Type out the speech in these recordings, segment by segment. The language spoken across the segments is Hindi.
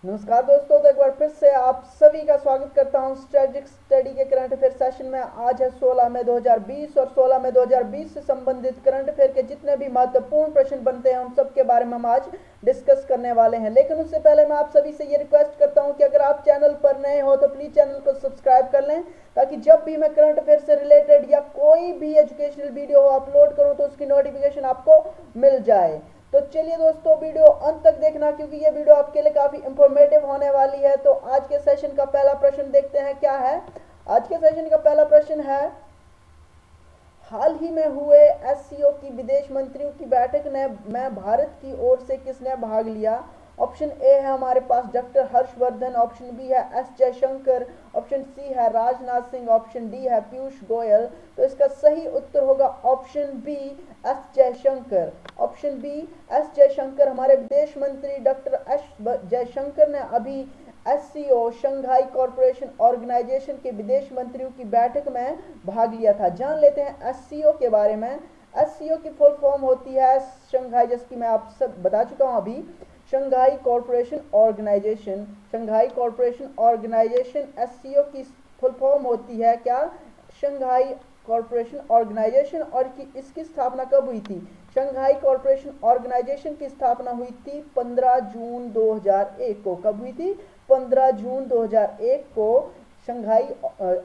नमस्कार दोस्तों, तो एक बार फिर से आप सभी का स्वागत करता हूं स्ट्रेटेजिक स्टडी के करंट अफेयर सेशन में। आज है 16 मई 2020 और 16 मई 2020 से संबंधित करंट अफेयर के जितने भी महत्वपूर्ण प्रश्न बनते हैं उन सब के बारे में हम आज डिस्कस करने वाले हैं। लेकिन उससे पहले मैं आप सभी से ये रिक्वेस्ट करता हूं कि अगर आप चैनल पर नए हो तो प्लीज़ चैनल को सब्सक्राइब कर लें, ताकि जब भी मैं करंट अफेयर से रिलेटेड या कोई भी एजुकेशनल वीडियो अपलोड करूँ तो उसकी नोटिफिकेशन आपको मिल जाए। तो चलिए दोस्तों, वीडियो अंत तक देखना क्योंकि ये वीडियो आपके लिए काफ़ी इंफॉर्मेटिव होने वाली है। तो आज के सेशन का पहला प्रश्न देखते हैं क्या है। आज के सेशन का पहला प्रश्न है, हाल ही में हुए एससीओ की विदेश मंत्रियों की बैठक में भारत की ओर से किसने भाग लिया। ऑप्शन ए है हमारे पास डॉक्टर हर्षवर्धन, ऑप्शन बी है एस जयशंकर, ऑप्शन सी है राजनाथ सिंह, ऑप्शन डी है पीयूष गोयल। तो इसका सही उत्तर होगा option B S Jaishankar. Option B S Jaishankar, हमारे विदेश मंत्री डॉक्टर एस जयशंकर ने अभी एससीओ शंघाई कॉरपोरेशन ऑर्गेनाइजेशन के विदेश मंत्रियों की बैठक में भाग लिया था। जान लेते हैं एससीओ के बारे में। एससीओ की फुल फॉर्म होती है शंघाई, जैसे मैं आप सब बता चुका हूं अभी, Shanghai cooperation organisation. Shanghai cooperation organisation SCO की फुल फॉर्म होती है क्या, शंघाई कॉरपोरेशन ऑर्गेनाइजेशन। और इसकी स्थापना कब हुई थी। शंघाई कॉरपोरेशन ऑर्गेनाइजेशन की स्थापना हुई थी 15 जून 2001 को। कब हुई थी, 15 जून 2001 को Shanghai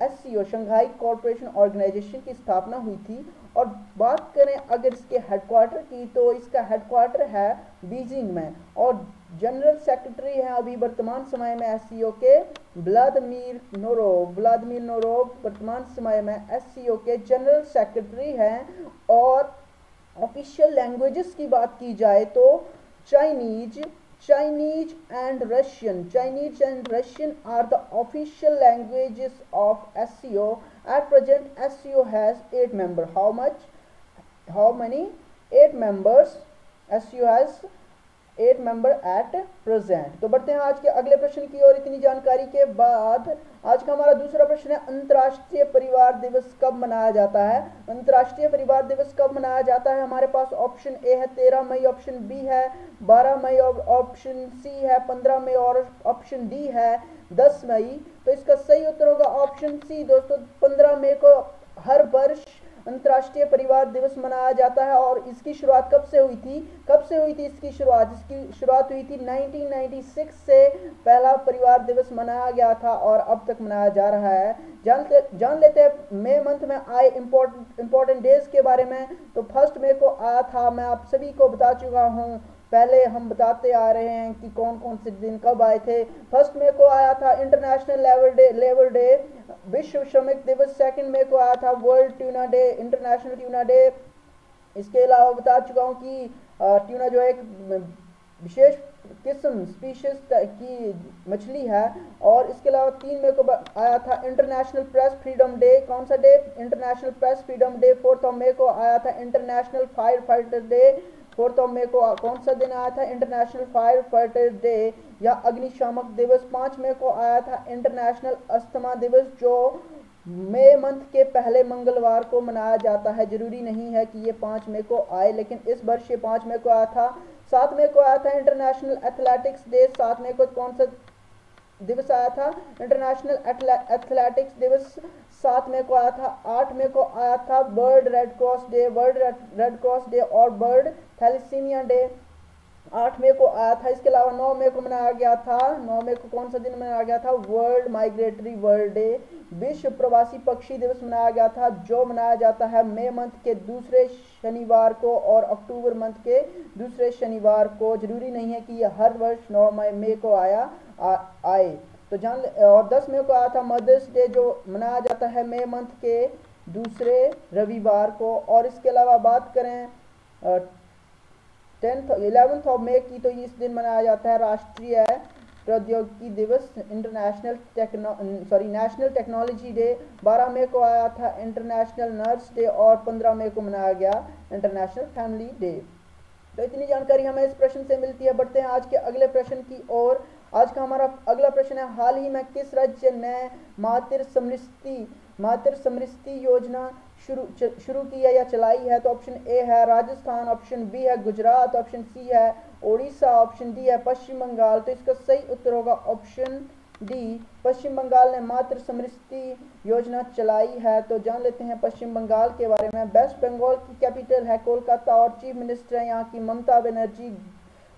SCO Shanghai cooperation organisation की स्थापना हुई थी। और बात करें अगर इसके हेडक्वार्टर की, तो इसका हेडक्वार्टर है बीजिंग में। और जनरल सेक्रेटरी हैं अभी वर्तमान समय में एससीओ के व्लादिमीर नोरोव। व्लादिमीर नोरोव वर्तमान समय में एससीओ के जनरल सेक्रेटरी हैं। और ऑफिशियल लैंग्वेजेस की बात की जाए तो Chinese Chinese and Russian are the official languages of SCO. At present, SCO has 8 members. How much? How many? 8 members. SCO has 8 member at present. तो बढ़ते हैं आज के अगले प्रश्न की ओर। इतनी जानकारी के बाद आज का हमारा दूसरा प्रश्न है, अंतर्राष्ट्रीय परिवार दिवस कब मनाया जाता है। अंतर्राष्ट्रीय परिवार दिवस कब मनाया जाता है। हमारे पास ऑप्शन ए है 13 मई, ऑप्शन बी है 12 मई, ऑप्शन सी है 15 मई और ऑप्शन डी है 10 मई। तो इसका सही उत्तर होगा ऑप्शन सी दोस्तों। 15 मई को हर वर्ष अंतर्राष्ट्रीय परिवार दिवस मनाया जाता है। और इसकी शुरुआत कब से हुई थी, इसकी शुरुआत हुई थी 1996 से पहला परिवार दिवस मनाया गया था और अब तक मनाया जा रहा है। जान लेते हैं मई मंथ में आए इंपॉर्टेंट डेज के बारे में। तो फर्स्ट मई को आया था, मैं आप सभी को बता चुका हूँ, पहले हम बताते आ रहे हैं कि कौन कौन से दिन कब आए थे। फर्स्ट मई को आया था इंटरनेशनल लेबर डे, विश्व श्रमिक दिवस। सेकंड मई को आया था world tuna day, international tuna day. इसके अलावा बता चुका हूँ कि ट्यूना जो है एक विशेष किस्म स्पीशीज की मछली है। और इसके अलावा 3 मई को आया था इंटरनेशनल प्रेस फ्रीडम डे। कौन सा day, international press freedom day. 4 मई को आया था इंटरनेशनल फायर फाइटर डे। 4 मई को कौन सा दिन आया था, इंटरनेशनल फायर फाइटर डे या अग्निशामक दिवस। 5 मई को आया था इंटरनेशनल अस्थमा दिवस, जो मई मंथ के पहले मंगलवार को मनाया जाता है। जरूरी नहीं है कि ये 5 मई को आए, लेकिन इस वर्ष ये 5 मई को आया था। 7 मई को आया था इंटरनेशनल एथलेटिक्स डे। 7 मई को कौन सा दिवस आया था, इंटरनेशनल एथलेटिक्स दिवस 7 मई को आया था। 8 मई को आया था वर्ल्ड रेड क्रॉस डे, और वर्ल्ड थैलेसीमिया डे 8 मई को आया था। इसके अलावा 9 मई को मनाया गया था, 9 मई को कौन सा दिन मनाया गया था, वर्ल्ड माइग्रेटरी वर्ल्ड डे, विश्व प्रवासी पक्षी दिवस मनाया गया था, जो मनाया जाता है मई मंथ के दूसरे शनिवार को और अक्टूबर मंथ के दूसरे शनिवार को। जरूरी नहीं है कि ये हर वर्ष 9 मई को आए। तो जान ले। और 10 मई को आया था मदर्स डे, जो मनाया जाता है मई मंथ के दूसरे रविवार को। और इसके अलावा बात करें 11 मई की, तो इस दिन मनाया जाता है राष्ट्रीय प्रौद्योगिकी दिवस, नेशनल टेक्नोलॉजी डे। 12 मई को आया था इंटरनेशनल नर्स डे और 15 मई को मनाया गया इंटरनेशनल फैमिली डे। तो इतनी जानकारी हमें इस प्रश्न से मिलती है। बढ़ते हैं आज के अगले प्रश्न की ओर। आज का हमारा अगला प्रश्न है, हाल ही में किस राज्य ने मातृ समृद्धि योजना शुरू की है या चलाई है? तो ऑप्शन ए है राजस्थान, ऑप्शन बी है गुजरात, ऑप्शन सी है ओडिशा, ऑप्शन डी है पश्चिम बंगाल। तो इसका सही उत्तर होगा ऑप्शन डी, पश्चिम बंगाल ने मातृ समृद्धि योजना चलाई है। तो जान लेते हैं पश्चिम बंगाल के बारे में। वेस्ट बंगाल की कैपिटल है कोलकाता और चीफ मिनिस्टर है यहाँ की ममता बनर्जी।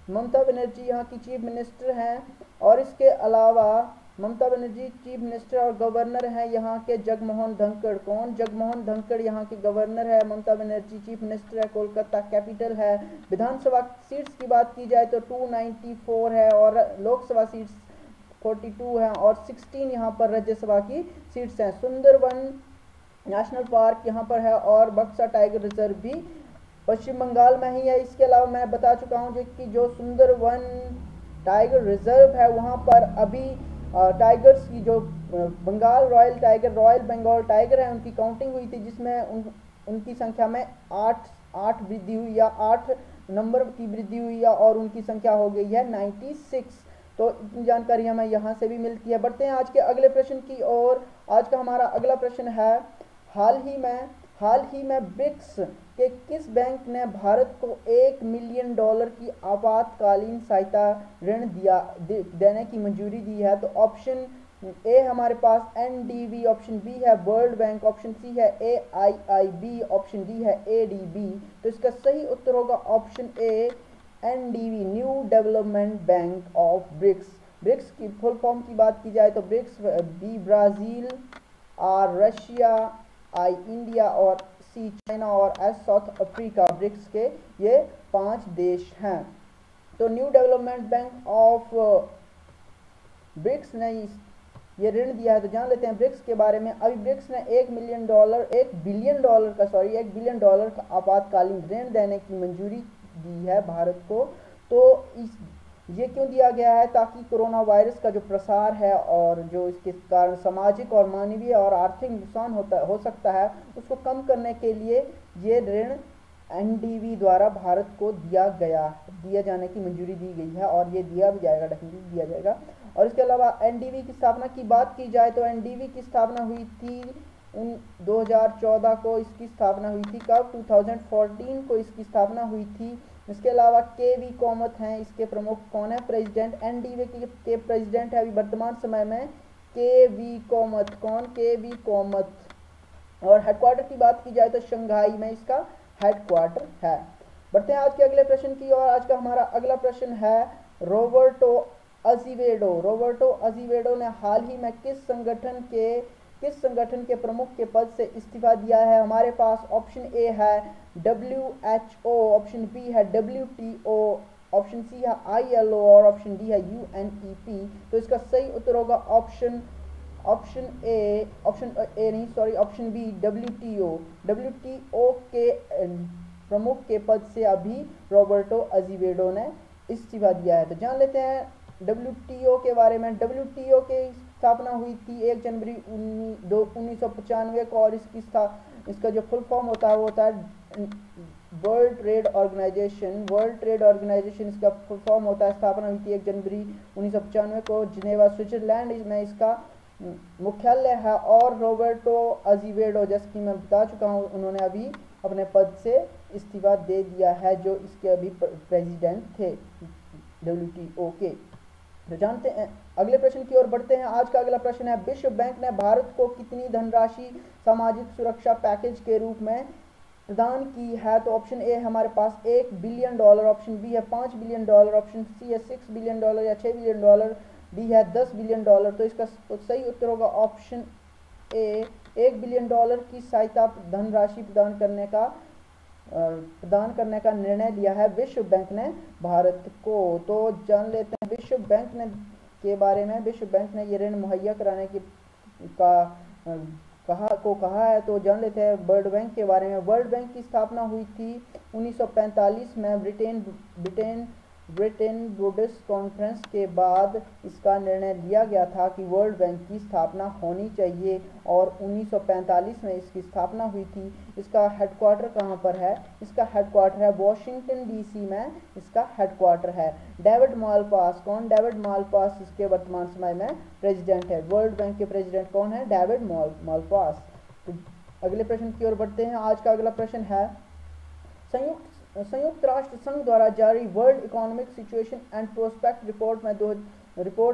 ममता बनर्जी यहाँ की चीफ मिनिस्टर हैं। और इसके अलावा ममता बनर्जी चीफ मिनिस्टर और गवर्नर हैं यहाँ के जगमोहन धनखड़। कौन? जगमोहन धनखड़ यहाँ के गवर्नर है। ममता बनर्जी चीफ मिनिस्टर है, कोलकाता कैपिटल है। विधानसभा सीट्स की बात की जाए तो 294 है और लोकसभा सीट्स 42 है और 16 यहाँ पर राज्यसभा की सीट्स हैं। सुंदरवन नेशनल पार्क यहाँ पर है और बक्सा टाइगर रिजर्व भी पश्चिम बंगाल में ही है। इसके अलावा मैं बता चुका हूँ जो सुंदरवन टाइगर रिजर्व है वहाँ पर अभी टाइगर्स की जो बंगाल रॉयल बंगाल टाइगर है उनकी काउंटिंग हुई थी, जिसमें उनकी संख्या में 8 वृद्धि हुई या 8 नंबर की वृद्धि हुई है और उनकी संख्या हो गई है 96। तो इतनी जानकारी हमें यहाँ से भी मिलती है। बढ़ते हैं आज के अगले प्रश्न की ओर। आज का हमारा अगला प्रश्न है, हाल ही में ब्रिक्स के किस बैंक ने भारत को $1 मिलियन की आपातकालीन सहायता ऋण देने की मंजूरी दी है? तो ऑप्शन ए हमारे पास एनडीबी, ऑप्शन बी है वर्ल्ड बैंक, ऑप्शन सी है AIIB, ऑप्शन डी है ADB। तो इसका सही उत्तर होगा option A NDB, new development bank of BRICS. BRICS की फुल फॉर्म की बात की जाए तो BRICS B Brazil, R Russia, I India और सी चाइना और एस साउथ अफ्रीका। ब्रिक्स के ये 5 देश हैं। तो new development bank of BRICS ने ये ऋण दिया है। तो जान लेते हैं ब्रिक्स के बारे में। अभी ब्रिक्स ने $1 बिलियन का आपातकालीन ऋण देने की मंजूरी दी है भारत को। तो ये क्यों दिया गया है? ताकि कोरोना वायरस का जो प्रसार है और जो इसके कारण सामाजिक और मानवीय और आर्थिक नुकसान हो सकता है उसको कम करने के लिए ये ऋण एनडीबी द्वारा भारत को दिया जाने की मंजूरी दी गई है और ये दिया भी जाएगा, डेफिनेटली दिया जाएगा। और इसके अलावा एनडीबी की स्थापना की बात की जाए तो एनडीबी की स्थापना हुई थी 2014 को इसकी स्थापना हुई थी। कब? 2014 को इसकी स्थापना हुई थी। इसके अलावा केवी कामत हैं इसके प्रमुख। कौन है प्रेसिडेंट? एनडीबी के प्रेसिडेंट है अभी वर्तमान समय में केवी कामत। कौन? केवी कामत। और हेडक्वार्टर की बात की जाए तो शंघाई में इसका हेडक्वार्टर है। बढ़ते हैं आज के अगले प्रश्न की ओर। आज का हमारा अगला प्रश्न है, रोबर्टो अजीवेडो ने हाल ही में किस संगठन के प्रमुख के पद से इस्तीफा दिया है? हमारे पास ऑप्शन ए है WHO, ऑप्शन बी है WTO, ऑप्शन सी है ILO और ऑप्शन डी है UNEP। तो इसका सही उत्तर होगा ऑप्शन बी WTO के प्रमुख के पद से अभी रॉबर्टो अजीवेडो ने इस्तीफा दिया है। तो जान लेते हैं WTO के बारे में। WTO की स्थापना हुई थी 1 जनवरी 1995 को और इसका जो फुल फॉर्म होता है वो होता है वर्ल्ड ट्रेड ऑर्गेनाइजेशन इसका फुल फॉर्म होता है। स्थापना हुई थी 1 जनवरी 1995 को जिनेवा स्विट्जरलैंड में इसका मुख्यालय है। और रॉबर्टो अजीवेडो, जैसे कि मैं बता चुका हूँ, उन्होंने अभी अपने पद से इस्तीफा दे दिया है, जो इसके अभी प्रेसिडेंट थे WTO के। तो जानते हैं अगले प्रश्न की ओर बढ़ते हैं। आज का अगला प्रश्न है, विश्व बैंक ने भारत को कितनी धनराशि सामाजिक सुरक्षा पैकेज के रूप में प्रदान की है? तो ऑप्शन ए हमारे पास $1 बिलियन, ऑप्शन बी है $5 बिलियन, ऑप्शन सी है $6 बिलियन या $6 बिलियन, डी है $10 बिलियन। तो इसका सही उत्तर होगा ऑप्शन ए, $1 बिलियन की सहायता धनराशि प्रदान करने का निर्णय लिया है विश्व बैंक ने भारत को। तो जान लेते हैं विश्व बैंक के बारे में। विश्व बैंक ने ये ऋण मुहैया कराने की कहा है। तो जान लेते हैं वर्ल्ड बैंक के बारे में। वर्ल्ड बैंक की स्थापना हुई थी 1945 में ब्रिटेन वुड्स कॉन्फ्रेंस के बाद इसका निर्णय लिया गया था कि वर्ल्ड बैंक की स्थापना होनी चाहिए और 1945 में इसकी स्थापना हुई थी। इसका हेडक्वार्टर कहाँ पर है? इसका हेडक्वार्टर है वॉशिंगटन DC में, इसका हेडक्वार्टर है। डेविड मालपास, कौन? डेविड मालपास इसके वर्तमान समय में प्रेसिडेंट है। वर्ल्ड बैंक के प्रेसिडेंट कौन है? David Malpass. तो अगले प्रश्न की ओर बढ़ते हैं। आज का अगला प्रश्न है, संयुक्त राष्ट्र संघ द्वारा जारी world economic situation and prospect report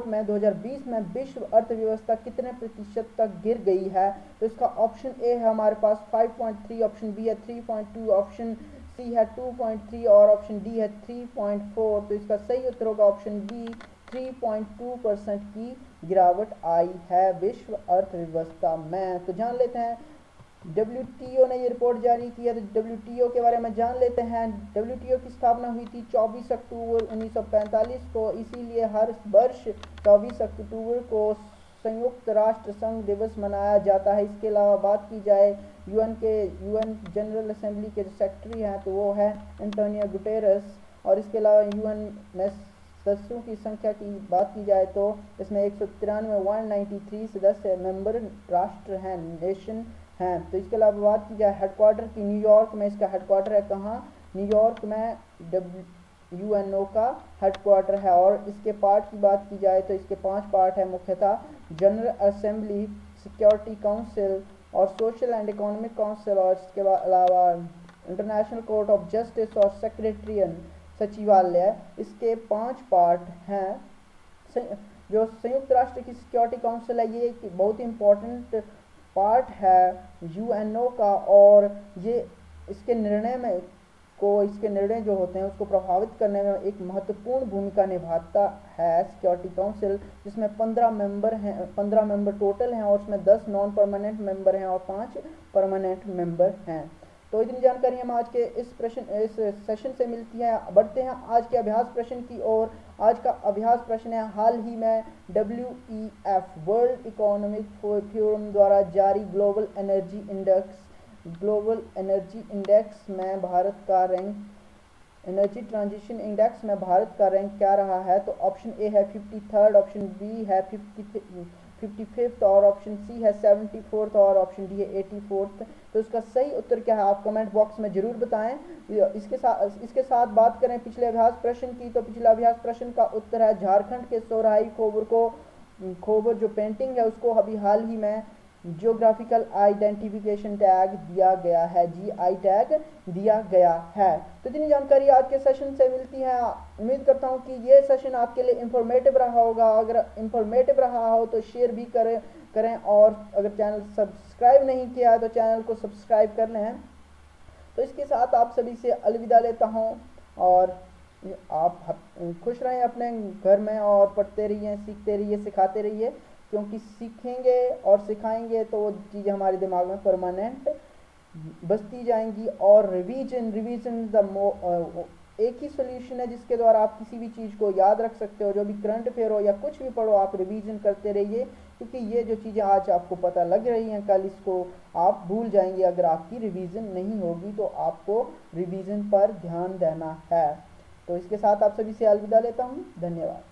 में 2020 में विश्व अर्थव्यवस्था कितने प्रतिशत तक गिर गई है? तो इसका ऑप्शन ए है हमारे पास 5.3, ऑप्शन बी है 3.2, ऑप्शन सी है 2.3 और ऑप्शन डी है 3.4। तो इसका सही उत्तर होगा ऑप्शन बी, 3.2% की गिरावट आई है विश्व अर्थव्यवस्था में। तो जान लेते हैं, डब्ल्यूटीओ ने ये रिपोर्ट जारी की है, तो डब्ल्यूटीओ के बारे में जान लेते हैं। डब्ल्यूटीओ की स्थापना हुई थी 24 अक्टूबर 1945 को, इसीलिए हर वर्ष 24 अक्टूबर को संयुक्त राष्ट्र संघ दिवस मनाया जाता है। इसके अलावा बात की जाए यूएन जनरल असेंबली के जो सेक्रेटरी हैं तो वो है एंटोनियो गुटेरस, और इसके अलावा यूएन में सदस्यों की संख्या की बात की जाए तो इसमें 193 सदस्य मेंबर राष्ट्र हैं, नेशन हैं। तो इसके अलावा बात की जाए हेडक्वार्टर की, न्यूयॉर्क में इसका हेडक्वार्टर है। कहाँ? न्यूयॉर्क में यूएनओ का हेडक्वार्टर है। और इसके पार्ट की बात की जाए तो इसके 5 पार्ट है मुख्यतः: जनरल असेंबली, सिक्योरिटी काउंसिल और सोशल एंड इकोनॉमिक काउंसिल, और इसके अलावा इंटरनेशनल कोर्ट ऑफ जस्टिस और सेक्रेटरियन सचिवालय। इसके 5 पार्ट हैं। जो संयुक्त राष्ट्र की सिक्योरिटी काउंसिल है ये एक बहुत ही इम्पोर्टेंट पार्ट है यूएनओ का, और ये इसके निर्णय जो होते हैं उसको प्रभावित करने में एक महत्वपूर्ण भूमिका निभाता है सिक्योरिटी काउंसिल, जिसमें 15 मेंबर टोटल हैं, और उसमें 10 नॉन परमानेंट मेंबर हैं और 5 परमानेंट मेंबर हैं। तो इतनी जानकारी हम आज के इस सेशन से मिलती है। बढ़ते हैं आज के अभ्यास प्रश्न की ओर। आज का अभ्यास प्रश्न है, हाल ही में WEF वर्ल्ड इकोनॉमिक फोरम द्वारा जारी ग्लोबल एनर्जी इंडेक्स में भारत का रैंक, एनर्जी ट्रांजिशन इंडेक्स में भारत का रैंक क्या रहा है? तो ऑप्शन ए है 53rd, ऑप्शन बी है 55th और ऑप्शन सी है 74th और ऑप्शन डी है 84th। तो इसका सही उत्तर क्या है आप कमेंट बॉक्स में जरूर बताएं। इसके साथ बात करें पिछले अभ्यास प्रश्न की, तो पिछला अभ्यास प्रश्न का उत्तर है झारखंड के सोराई खोबर जो पेंटिंग है उसको अभी हाल ही में जियोग्राफिकल आइडेंटिफिकेशन टैग दिया गया है, GI टैग दिया गया है। तो इतनी जानकारी आज के सेशन से मिलती है। उम्मीद करता हूँ कि ये सेशन आपके लिए इंफॉर्मेटिव रहा होगा। अगर इंफॉर्मेटिव रहा हो तो शेयर भी करें और अगर चैनल सब्सक्राइब नहीं किया है तो चैनल को सब्सक्राइब कर लें। तो इसके साथ आप सभी से अलविदा लेता हूँ, और आप खुश रहें अपने घर में और पढ़ते रहिए, सीखते रहिए, सिखाते रहिए, क्योंकि सीखेंगे और सिखाएंगे तो वो चीज़ें हमारे दिमाग में परमानेंट बसती जाएंगी। और रिवीजन एक ही सोल्यूशन है जिसके द्वारा आप किसी भी चीज़ को याद रख सकते हो। जो भी करंट अफेयर हो या कुछ भी पढ़ो, आप रिवीजन करते रहिए, क्योंकि ये जो चीज़ें आज आपको पता लग रही हैं कल इसको आप भूल जाएंगे अगर आपकी रिवीजन नहीं होगी। तो आपको रिवीजन पर ध्यान देना है। तो इसके साथ आप सभी से अलविदा लेता हूँ। धन्यवाद।